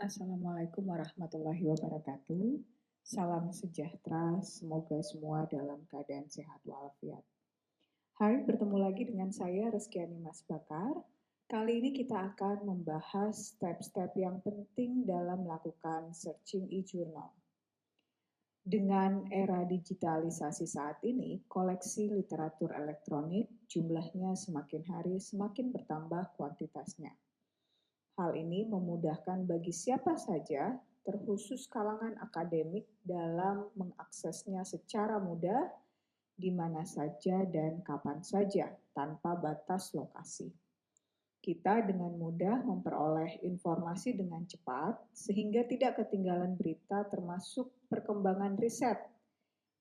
Assalamualaikum warahmatullahi wabarakatuh. Salam sejahtera, semoga semua dalam keadaan sehat walafiat. Hai, bertemu lagi dengan saya Reskiani Mas Bakar. Kali ini kita akan membahas step-step yang penting dalam melakukan searching e-journal. Dengan era digitalisasi saat ini, koleksi literatur elektronik jumlahnya semakin hari semakin bertambah kuantitasnya. Hal ini memudahkan bagi siapa saja, terkhusus kalangan akademik, dalam mengaksesnya secara mudah, di mana saja dan kapan saja, tanpa batas lokasi. Kita dengan mudah memperoleh informasi dengan cepat, sehingga tidak ketinggalan berita termasuk perkembangan riset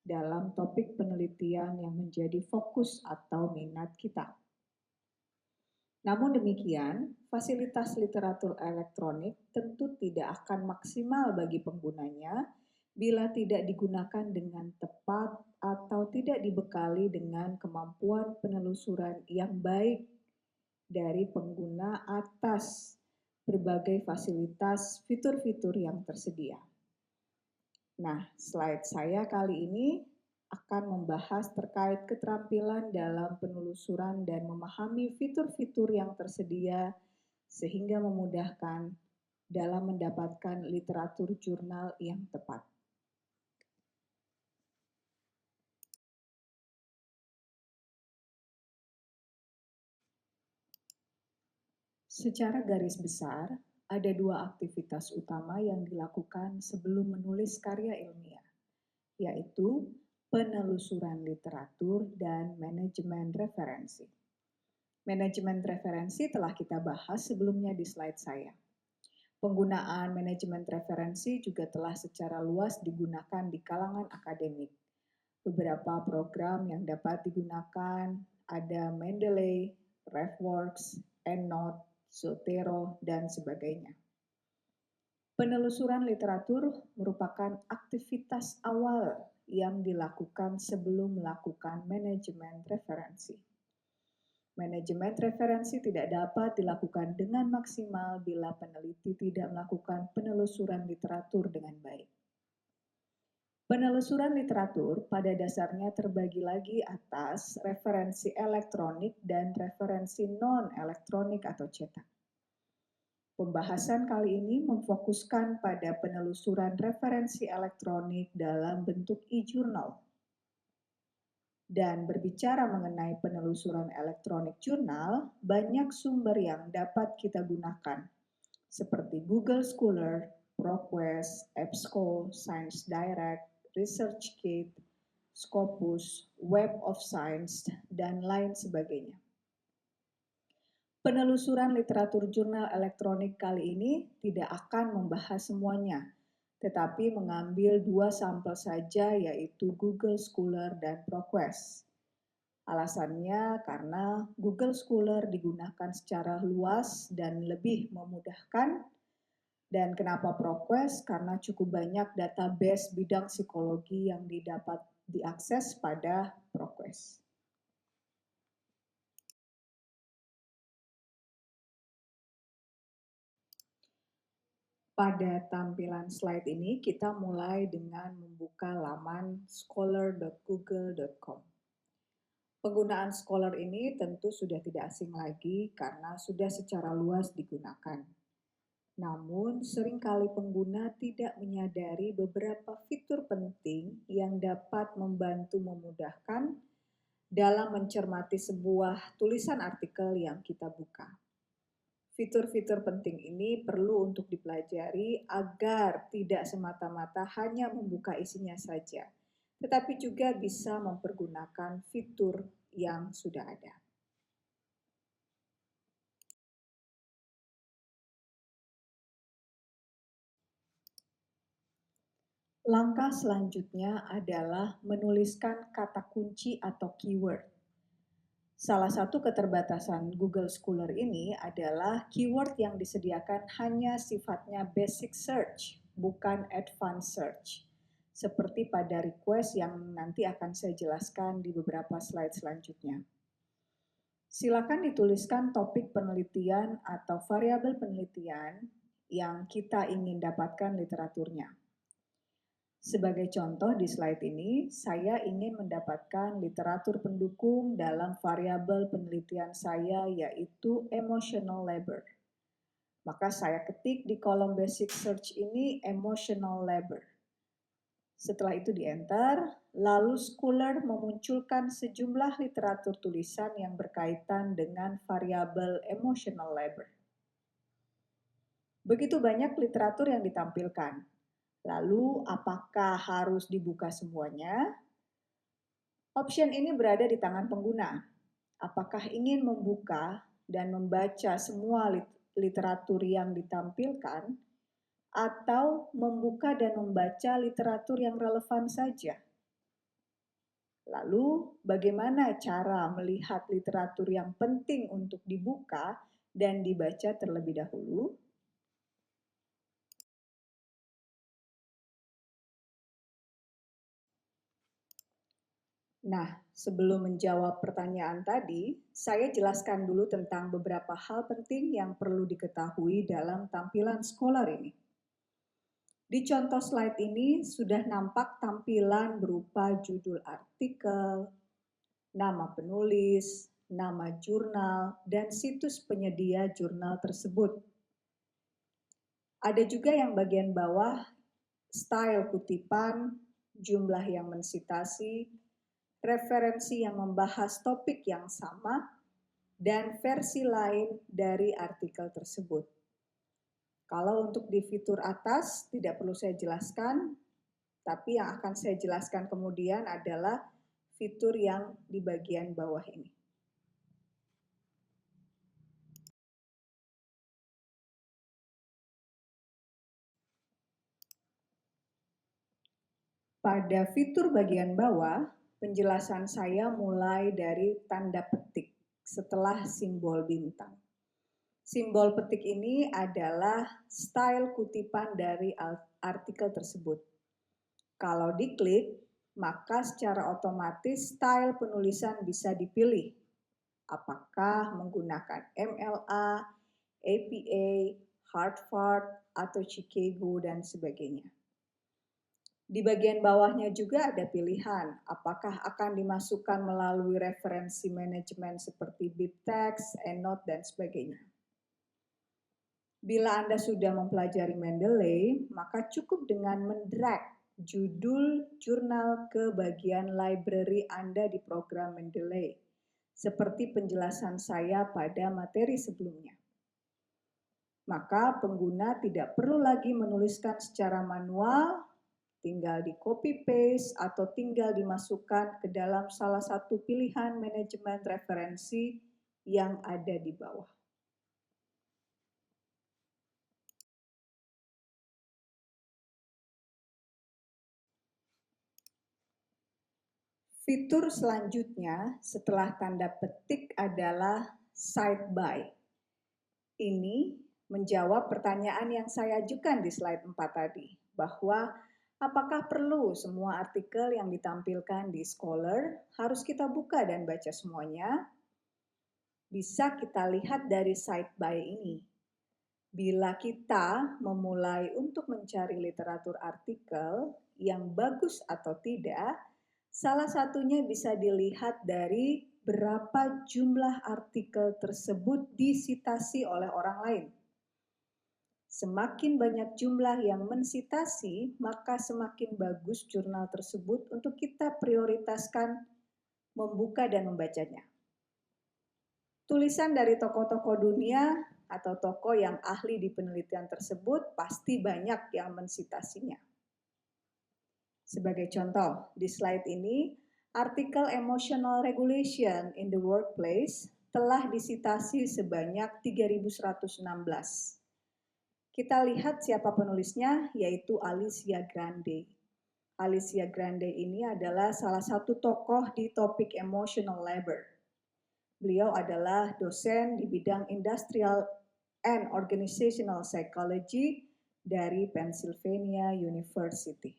dalam topik penelitian yang menjadi fokus atau minat kita. Namun demikian, fasilitas literatur elektronik tentu tidak akan maksimal bagi penggunanya bila tidak digunakan dengan tepat atau tidak dibekali dengan kemampuan penelusuran yang baik dari pengguna atas berbagai fasilitas fitur-fitur yang tersedia. Nah, slide saya kali ini akan membahas terkait keterampilan dalam penelusuran dan memahami fitur-fitur yang tersedia sehingga memudahkan dalam mendapatkan literatur jurnal yang tepat. Secara garis besar, ada dua aktivitas utama yang dilakukan sebelum menulis karya ilmiah, yaitu penelusuran literatur dan manajemen referensi. Manajemen referensi telah kita bahas sebelumnya di slide saya. Penggunaan manajemen referensi juga telah secara luas digunakan di kalangan akademik. Beberapa program yang dapat digunakan ada Mendeley, RefWorks, EndNote, Zotero, dan sebagainya. Penelusuran literatur merupakan aktivitas awal yang dilakukan sebelum melakukan manajemen referensi. Manajemen referensi tidak dapat dilakukan dengan maksimal bila peneliti tidak melakukan penelusuran literatur dengan baik. Penelusuran literatur pada dasarnya terbagi lagi atas referensi elektronik dan referensi non-elektronik atau cetak. Pembahasan kali ini memfokuskan pada penelusuran referensi elektronik dalam bentuk e-journal. Dan berbicara mengenai penelusuran elektronik jurnal, banyak sumber yang dapat kita gunakan, seperti Google Scholar, ProQuest, EBSCO, Science Direct, ResearchGate, Scopus, Web of Science, dan lain sebagainya. Penelusuran literatur jurnal elektronik kali ini tidak akan membahas semuanya, tetapi mengambil dua sampel saja, yaitu Google Scholar dan ProQuest. Alasannya karena Google Scholar digunakan secara luas dan lebih memudahkan, dan kenapa ProQuest? Karena cukup banyak database bidang psikologi yang dapat diakses pada ProQuest. Pada tampilan slide ini, kita mulai dengan membuka laman scholar.google.com. Penggunaan Scholar ini tentu sudah tidak asing lagi karena sudah secara luas digunakan. Namun, seringkali pengguna tidak menyadari beberapa fitur penting yang dapat membantu memudahkan dalam mencermati sebuah tulisan artikel yang kita buka. Fitur-fitur penting ini perlu untuk dipelajari agar tidak semata-mata hanya membuka isinya saja, tetapi juga bisa mempergunakan fitur yang sudah ada. Langkah selanjutnya adalah menuliskan kata kunci atau keyword. Salah satu keterbatasan Google Scholar ini adalah keyword yang disediakan hanya sifatnya basic search, bukan advanced search. Seperti pada request yang nanti akan saya jelaskan di beberapa slide selanjutnya. Silakan dituliskan topik penelitian atau variabel penelitian yang kita ingin dapatkan literaturnya. Sebagai contoh di slide ini, saya ingin mendapatkan literatur pendukung dalam variabel penelitian saya yaitu emotional labor. Maka saya ketik di kolom basic search ini emotional labor. Setelah itu di-enter, lalu Scholar memunculkan sejumlah literatur tulisan yang berkaitan dengan variabel emotional labor. Begitu banyak literatur yang ditampilkan. Lalu, apakah harus dibuka semuanya? Option ini berada di tangan pengguna. Apakah ingin membuka dan membaca semua literatur yang ditampilkan, atau membuka dan membaca literatur yang relevan saja? Lalu, bagaimana cara melihat literatur yang penting untuk dibuka dan dibaca terlebih dahulu? Nah, sebelum menjawab pertanyaan tadi, saya jelaskan dulu tentang beberapa hal penting yang perlu diketahui dalam tampilan Scholar ini. Di contoh slide ini sudah nampak tampilan berupa judul artikel, nama penulis, nama jurnal, dan situs penyedia jurnal tersebut. Ada juga yang bagian bawah, style kutipan, jumlah yang mensitasi, referensi yang membahas topik yang sama, dan versi lain dari artikel tersebut. Kalau untuk di fitur atas tidak perlu saya jelaskan, tapi yang akan saya jelaskan kemudian adalah fitur yang di bagian bawah ini. Pada fitur bagian bawah, penjelasan saya mulai dari tanda petik setelah simbol bintang. Simbol petik ini adalah style kutipan dari artikel tersebut. Kalau diklik, maka secara otomatis style penulisan bisa dipilih. Apakah menggunakan MLA, APA, Harvard, atau Chicago, dan sebagainya. Di bagian bawahnya juga ada pilihan, apakah akan dimasukkan melalui referensi manajemen seperti BibTeX, EndNote, dan sebagainya. Bila Anda sudah mempelajari Mendeley, maka cukup dengan mendrag judul jurnal ke bagian library Anda di program Mendeley, seperti penjelasan saya pada materi sebelumnya. Maka pengguna tidak perlu lagi menuliskan secara manual, tinggal di copy paste atau tinggal dimasukkan ke dalam salah satu pilihan manajemen referensi yang ada di bawah. Fitur selanjutnya setelah tanda petik adalah cite by. Ini menjawab pertanyaan yang saya ajukan di slide 4 tadi, bahwa apakah perlu semua artikel yang ditampilkan di Scholar harus kita buka dan baca semuanya? Bisa kita lihat dari cite by ini. Bila kita memulai untuk mencari literatur artikel yang bagus atau tidak, salah satunya bisa dilihat dari berapa jumlah artikel tersebut disitasi oleh orang lain. Semakin banyak jumlah yang mensitasi, maka semakin bagus jurnal tersebut untuk kita prioritaskan membuka dan membacanya. Tulisan dari tokoh-tokoh dunia atau tokoh yang ahli di penelitian tersebut pasti banyak yang mensitasinya. Sebagai contoh, di slide ini, artikel Emotional Regulation in the Workplace telah disitasi sebanyak 3.116. Kita lihat siapa penulisnya, yaitu Alicia Grande. Alicia Grande ini adalah salah satu tokoh di topik emotional labor. Beliau adalah dosen di bidang Industrial and Organizational Psychology dari Pennsylvania University.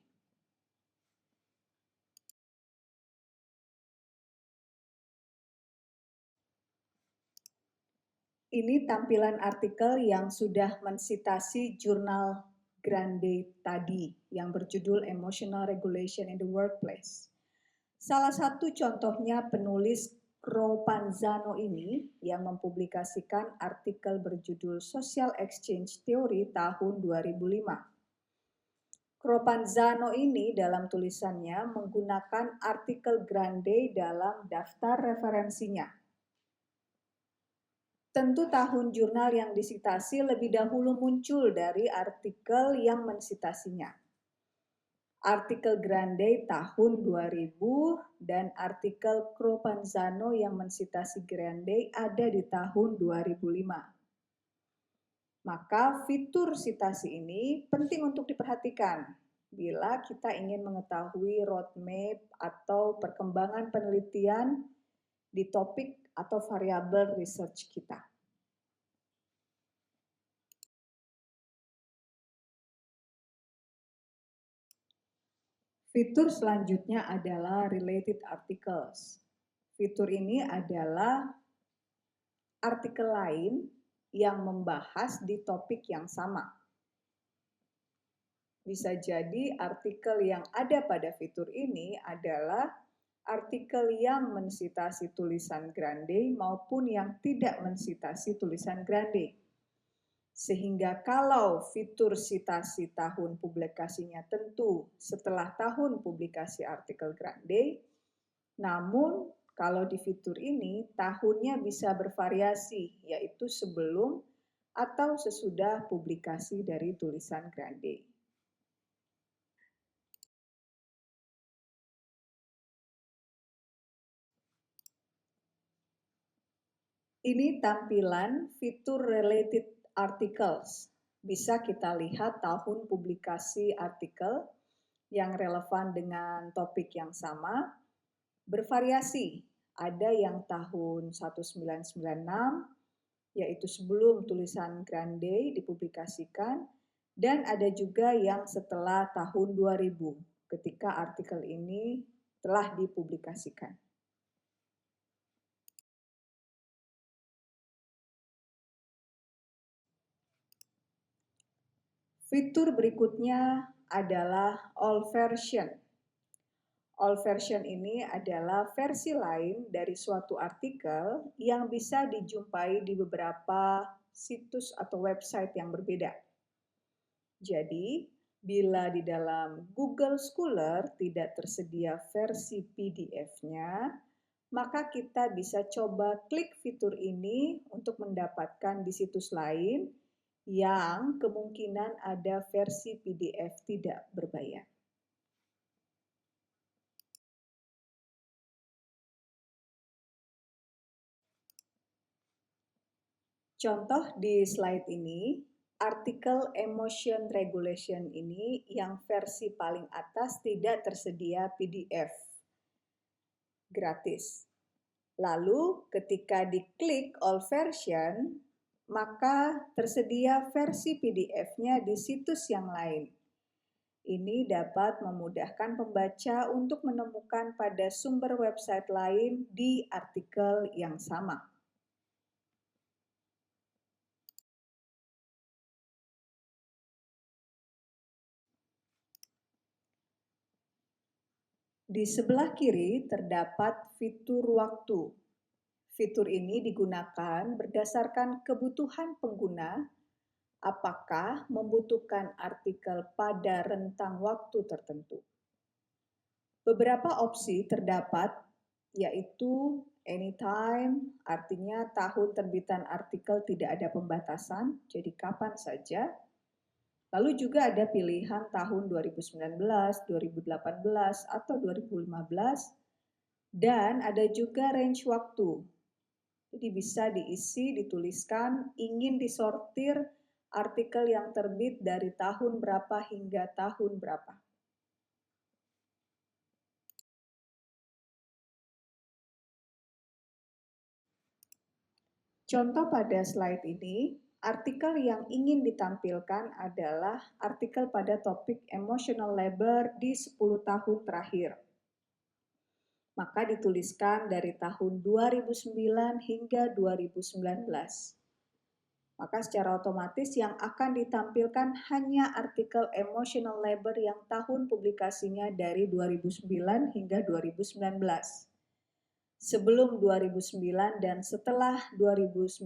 Ini tampilan artikel yang sudah mensitasi jurnal Grande tadi yang berjudul Emotional Regulation in the Workplace. Salah satu contohnya penulis Cropanzano ini yang mempublikasikan artikel berjudul Social Exchange Theory tahun 2005. Cropanzano ini dalam tulisannya menggunakan artikel Grande dalam daftar referensinya. Tentu tahun jurnal yang disitasi lebih dahulu muncul dari artikel yang mensitasinya. Artikel Grande tahun 2000 dan artikel Cropanzano yang mensitasi Grande ada di tahun 2005. Maka fitur sitasi ini penting untuk diperhatikan bila kita ingin mengetahui roadmap atau perkembangan penelitian di topik atau variabel research kita. Fitur selanjutnya adalah related articles. Fitur ini adalah artikel lain yang membahas di topik yang sama. Bisa jadi artikel yang ada pada fitur ini adalah artikel yang mensitasi tulisan Grande maupun yang tidak mensitasi tulisan Grande. Sehingga kalau fitur sitasi tahun publikasinya tentu setelah tahun publikasi artikel Grande, namun kalau di fitur ini tahunnya bisa bervariasi, yaitu sebelum atau sesudah publikasi dari tulisan Grande. Ini tampilan fitur related articles. Bisa kita lihat tahun publikasi artikel yang relevan dengan topik yang sama, bervariasi. Ada yang tahun 1996, yaitu sebelum tulisan Grande dipublikasikan, dan ada juga yang setelah tahun 2000, ketika artikel ini telah dipublikasikan. Fitur berikutnya adalah all version. All version ini adalah versi lain dari suatu artikel yang bisa dijumpai di beberapa situs atau website yang berbeda. Jadi, bila di dalam Google Scholar tidak tersedia versi PDF-nya, maka kita bisa coba klik fitur ini untuk mendapatkan di situs lain yang kemungkinan ada versi PDF tidak berbayar. Contoh di slide ini, artikel Emotion Regulation ini yang versi paling atas tidak tersedia PDF gratis. Lalu ketika diklik all version, maka tersedia versi PDF-nya di situs yang lain. Ini dapat memudahkan pembaca untuk menemukan pada sumber website lain di artikel yang sama. Di sebelah kiri terdapat fitur waktu. Fitur ini digunakan berdasarkan kebutuhan pengguna, apakah membutuhkan artikel pada rentang waktu tertentu. Beberapa opsi terdapat, yaitu anytime, artinya tahun terbitan artikel tidak ada pembatasan, jadi kapan saja. Lalu juga ada pilihan tahun 2019, 2018, atau 2015, dan ada juga range waktu. Jadi bisa diisi, dituliskan, ingin disortir artikel yang terbit dari tahun berapa hingga tahun berapa. Contoh pada slide ini, artikel yang ingin ditampilkan adalah artikel pada topik emotional labor di 10 tahun terakhir. Maka dituliskan dari tahun 2009 hingga 2019. Maka secara otomatis yang akan ditampilkan hanya artikel Emotional Labor yang tahun publikasinya dari 2009 hingga 2019. Sebelum 2009 dan setelah 2019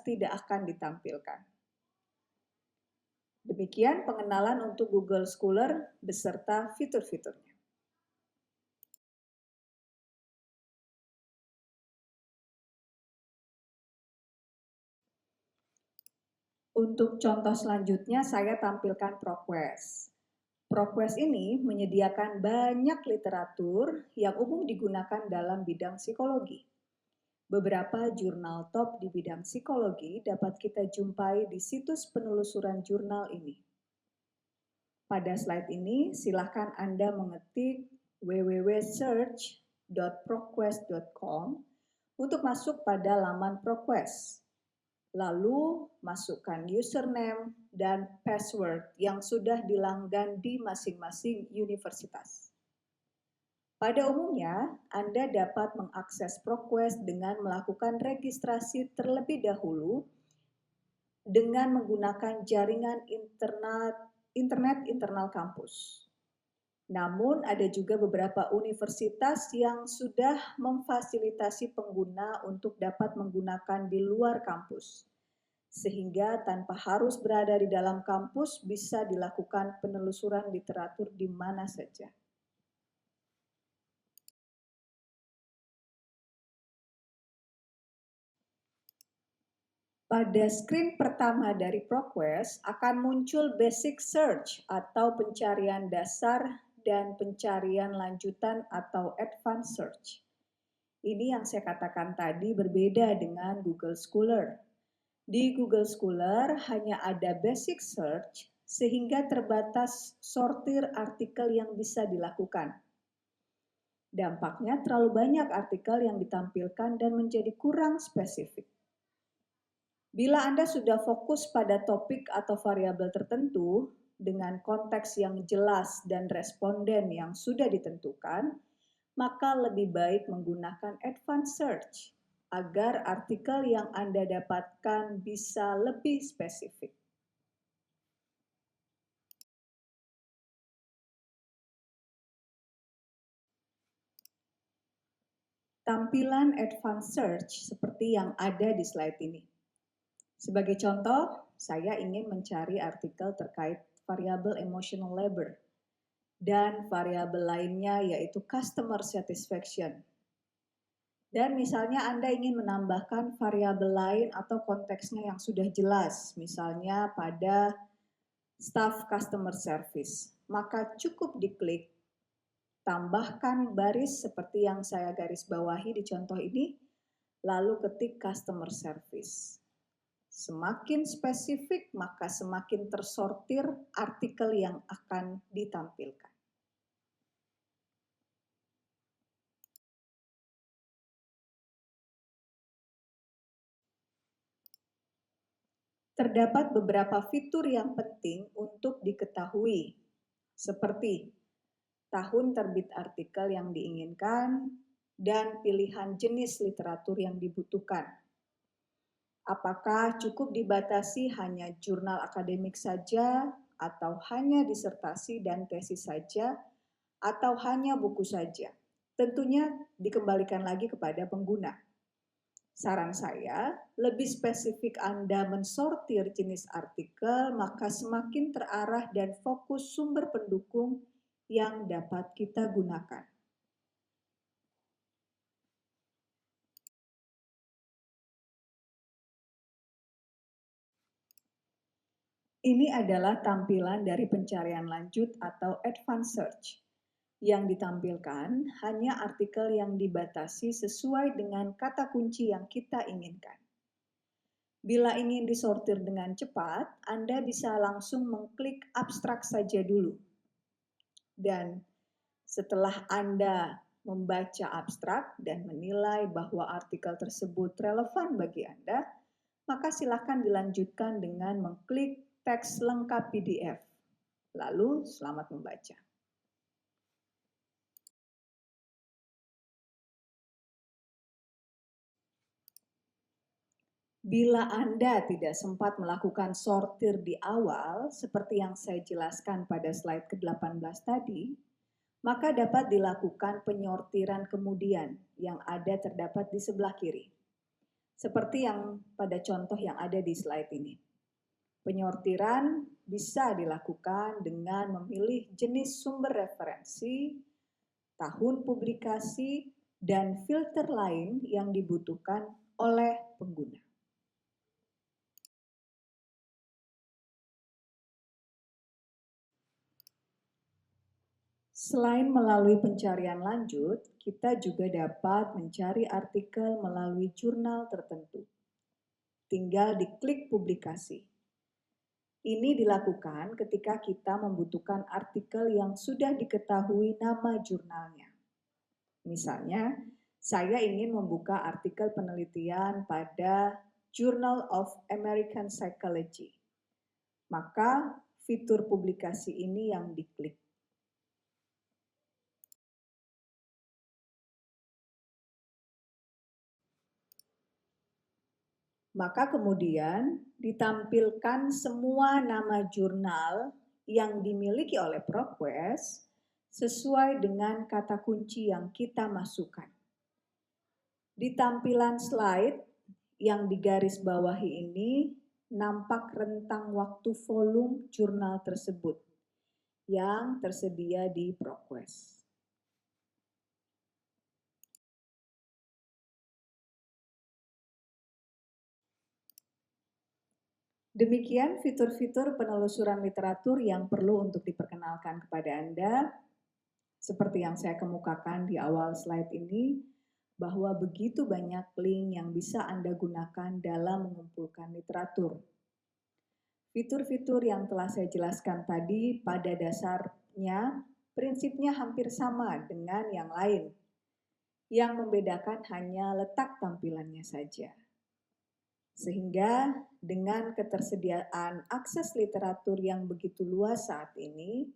tidak akan ditampilkan. Demikian pengenalan untuk Google Scholar beserta fitur-fiturnya. Untuk contoh selanjutnya saya tampilkan ProQuest. ProQuest ini menyediakan banyak literatur yang umum digunakan dalam bidang psikologi. Beberapa jurnal top di bidang psikologi dapat kita jumpai di situs penelusuran jurnal ini. Pada slide ini, silakan Anda mengetik www.search.proquest.com untuk masuk pada laman ProQuest. Lalu, masukkan username dan password yang sudah dilanggan di masing-masing universitas. Pada umumnya, Anda dapat mengakses ProQuest dengan melakukan registrasi terlebih dahulu dengan menggunakan jaringan internet internal kampus. Namun, ada juga beberapa universitas yang sudah memfasilitasi pengguna untuk dapat menggunakan di luar kampus, sehingga tanpa harus berada di dalam kampus bisa dilakukan penelusuran literatur di mana saja. Pada screen pertama dari ProQuest akan muncul basic search atau pencarian dasar dan pencarian lanjutan atau advanced search. Ini yang saya katakan tadi berbeda dengan Google Scholar. Di Google Scholar hanya ada basic search sehingga terbatas sortir artikel yang bisa dilakukan. Dampaknya terlalu banyak artikel yang ditampilkan dan menjadi kurang spesifik. Bila Anda sudah fokus pada topik atau variabel tertentu dengan konteks yang jelas dan responden yang sudah ditentukan, maka lebih baik menggunakan advanced search agar artikel yang Anda dapatkan bisa lebih spesifik. Tampilan advanced search seperti yang ada di slide ini. Sebagai contoh, saya ingin mencari artikel terkait variabel emotional labor dan variabel lainnya yaitu customer satisfaction. Dan misalnya Anda ingin menambahkan variabel lain atau konteksnya yang sudah jelas, misalnya pada staff customer service, maka cukup diklik, tambahkan baris seperti yang saya garis bawahi di contoh ini, lalu ketik customer service. Semakin spesifik, maka semakin tersortir artikel yang akan ditampilkan. Terdapat beberapa fitur yang penting untuk diketahui, seperti tahun terbit artikel yang diinginkan dan pilihan jenis literatur yang dibutuhkan. Apakah cukup dibatasi hanya jurnal akademik saja, atau hanya disertasi dan tesis saja, atau hanya buku saja? Tentunya dikembalikan lagi kepada pengguna. Saran saya, lebih spesifik Anda mensortir jenis artikel, maka semakin terarah dan fokus sumber pendukung yang dapat kita gunakan. Ini adalah tampilan dari pencarian lanjut atau advanced search. Yang ditampilkan hanya artikel yang dibatasi sesuai dengan kata kunci yang kita inginkan. Bila ingin disortir dengan cepat, Anda bisa langsung mengklik abstrak saja dulu. Dan setelah Anda membaca abstrak dan menilai bahwa artikel tersebut relevan bagi Anda, maka silakan dilanjutkan dengan mengklik teks lengkap PDF. Lalu, selamat membaca. Bila Anda tidak sempat melakukan sortir di awal, seperti yang saya jelaskan pada slide ke-18 tadi, maka dapat dilakukan penyortiran kemudian yang ada terdapat di sebelah kiri. Seperti yang pada contoh yang ada di slide ini. Penyortiran bisa dilakukan dengan memilih jenis sumber referensi, tahun publikasi, dan filter lain yang dibutuhkan oleh pengguna. Selain melalui pencarian lanjut, kita juga dapat mencari artikel melalui jurnal tertentu. Tinggal diklik publikasi. Ini dilakukan ketika kita membutuhkan artikel yang sudah diketahui nama jurnalnya. Misalnya, saya ingin membuka artikel penelitian pada Journal of American Psychology. Maka fitur publikasi ini yang diklik. Maka kemudian ditampilkan semua nama jurnal yang dimiliki oleh ProQuest sesuai dengan kata kunci yang kita masukkan. Di tampilan slide yang digarisbawahi ini nampak rentang waktu volume jurnal tersebut yang tersedia di ProQuest. Demikian fitur-fitur penelusuran literatur yang perlu untuk diperkenalkan kepada Anda. Seperti yang saya kemukakan di awal slide ini, bahwa begitu banyak link yang bisa Anda gunakan dalam mengumpulkan literatur. Fitur-fitur yang telah saya jelaskan tadi pada dasarnya prinsipnya hampir sama dengan yang lain. Yang membedakan hanya letak tampilannya saja. Sehingga dengan ketersediaan akses literatur yang begitu luas saat ini,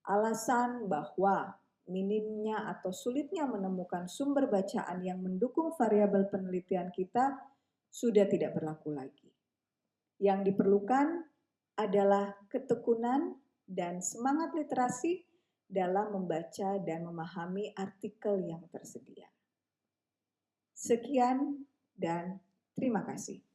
alasan bahwa minimnya atau sulitnya menemukan sumber bacaan yang mendukung variabel penelitian kita sudah tidak berlaku lagi. Yang diperlukan adalah ketekunan dan semangat literasi dalam membaca dan memahami artikel yang tersedia. Sekian dan terima kasih.